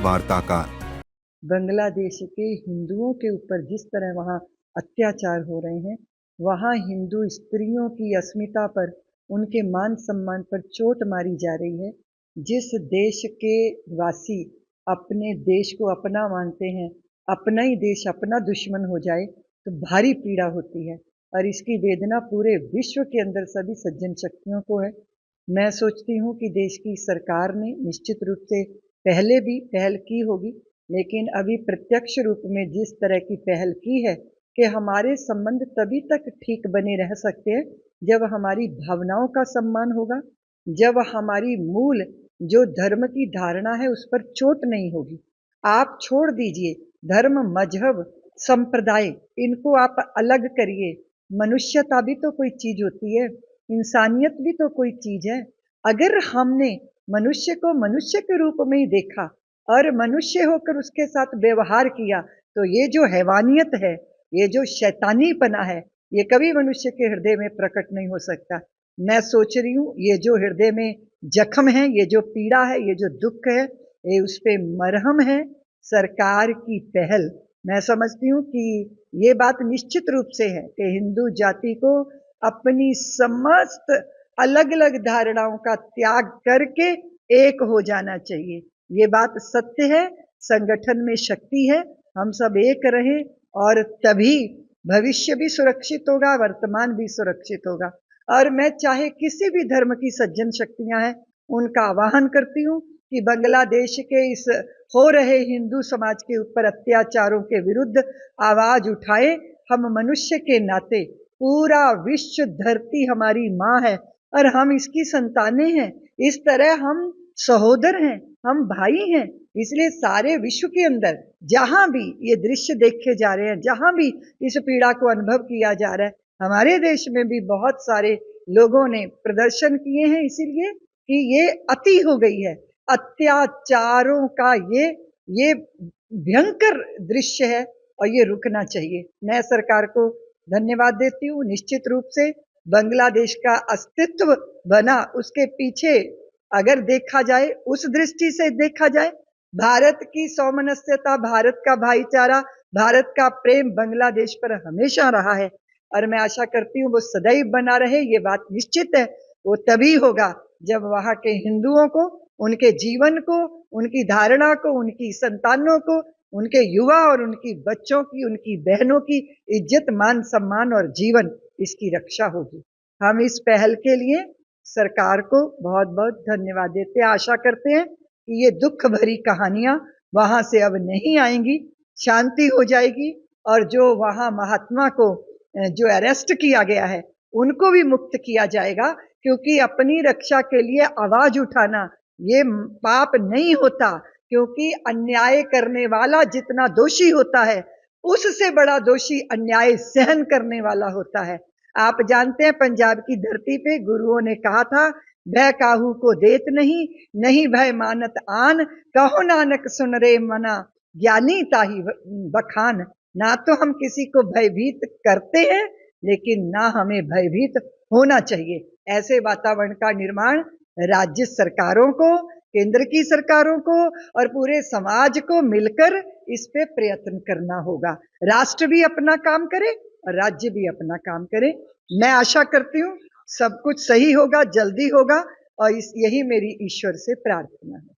वार्ताकार। बांग्लादेश के हिंदुओं के ऊपर जिस तरह वहाँ अत्याचार हो रहे हैं, वहाँ हिंदू स्त्रियों की अस्मिता पर, उनके मान सम्मान पर चोट मारी जा रही है। जिस देश के वासी अपने देश को अपना मानते हैं, अपना ही देश अपना दुश्मन हो जाए तो भारी पीड़ा होती है और इसकी वेदना पूरे विश्व के अंदर सभी सज्जन शक्तियों को है। मैं सोचती हूँ कि देश की सरकार ने निश्चित रूप से पहले भी पहल की होगी, लेकिन अभी प्रत्यक्ष रूप में जिस तरह की पहल की है कि हमारे संबंध तभी तक ठीक बने रह सकते हैं जब हमारी भावनाओं का सम्मान होगा, जब हमारी मूल जो धर्म की धारणा है उस पर चोट नहीं होगी। आप छोड़ दीजिए धर्म, मजहब, संप्रदाय, इनको आप अलग करिए। मनुष्यता भी तो कोई चीज होती है, इंसानियत भी तो कोई चीज है। अगर हमने मनुष्य को मनुष्य के रूप में ही देखा और मनुष्य होकर उसके साथ व्यवहार किया, तो ये जो हैवानियत है, ये जो शैतानीपना है, ये कभी मनुष्य के हृदय में प्रकट नहीं हो सकता। मैं सोच रही हूँ ये जो हृदय में जख्म है, ये जो पीड़ा है, ये जो दुख है, ये उस पे मरहम है सरकार की पहल। मैं समझती हूँ कि ये बात निश्चित रूप से है कि हिंदू जाति को अपनी समस्त अलग अलग धारणाओं का त्याग करके एक हो जाना चाहिए। ये बात सत्य है, संगठन में शक्ति है, हम सब एक रहें और तभी भविष्य भी सुरक्षित होगा, वर्तमान भी सुरक्षित होगा। और मैं चाहे किसी भी धर्म की सज्जन शक्तियां हैं, उनका आह्वान करती हूँ कि बांग्लादेश के इस हो रहे हिंदू समाज के ऊपर अत्याचारों के विरुद्ध आवाज उठाए। हम मनुष्य के नाते, पूरा विश्व धरती हमारी माँ है और हम इसकी संतानें हैं। इस तरह हम सहोदर हैं, हम भाई हैं। इसलिए सारे विश्व के अंदर जहां भी ये दृश्य देखे जा रहे हैं, जहां भी इस पीड़ा को अनुभव किया जा रहा है, हमारे देश में भी बहुत सारे लोगों ने प्रदर्शन किए हैं, इसीलिए कि ये अति हो गई है। अत्याचारों का ये भयंकर दृश्य है और ये रुकना चाहिए। मैं सरकार को धन्यवाद देती हूँ। निश्चित रूप से बांग्लादेश का अस्तित्व बना, उसके पीछे अगर देखा जाए, उस दृष्टि से देखा जाए, भारत की सौमनस्यता, भारत का भाईचारा, भारत का प्रेम बांग्लादेश पर हमेशा रहा है और मैं आशा करती हूँ वो सदैव बना रहे। ये बात निश्चित है, वो तभी होगा जब वहां के हिंदुओं को, उनके जीवन को, उनकी धारणा को, उनकी संतानों को, उनके युवा और उनकी बच्चों की, उनकी बहनों की इज्जत, मान सम्मान और जीवन, इसकी रक्षा होगी। हम इस पहल के लिए सरकार को बहुत बहुत धन्यवाद देते हैं। आशा करते हैं कि ये दुख भरी कहानियां वहां से अब नहीं आएंगी, शांति हो जाएगी और जो वहां महात्मा को जो अरेस्ट किया गया है उनको भी मुक्त किया जाएगा, क्योंकि अपनी रक्षा के लिए आवाज उठाना ये पाप नहीं होता, क्योंकि अन्याय करने वाला जितना दोषी होता है, उससे बड़ा दोषी अन्याय सहन करने वाला होता है। आप जानते हैं पंजाब की धरती पे गुरुओं ने कहा था, भय काहू को देत नहीं, नहीं भय मानत आन, कहो नानक सुन रे मना, ज्ञानी ताही बखान। ना तो हम किसी को भयभीत करते हैं, लेकिन ना हमें भयभीत होना चाहिए। ऐसे वातावरण का निर्माण राज्य सरकारों को, केंद्र की सरकारों को और पूरे समाज को मिलकर इस पे प्रयत्न करना होगा। राष्ट्र भी अपना काम करे और राज्य भी अपना काम करे। मैं आशा करती हूँ सब कुछ सही होगा, जल्दी होगा और यही मेरी ईश्वर से प्रार्थना है।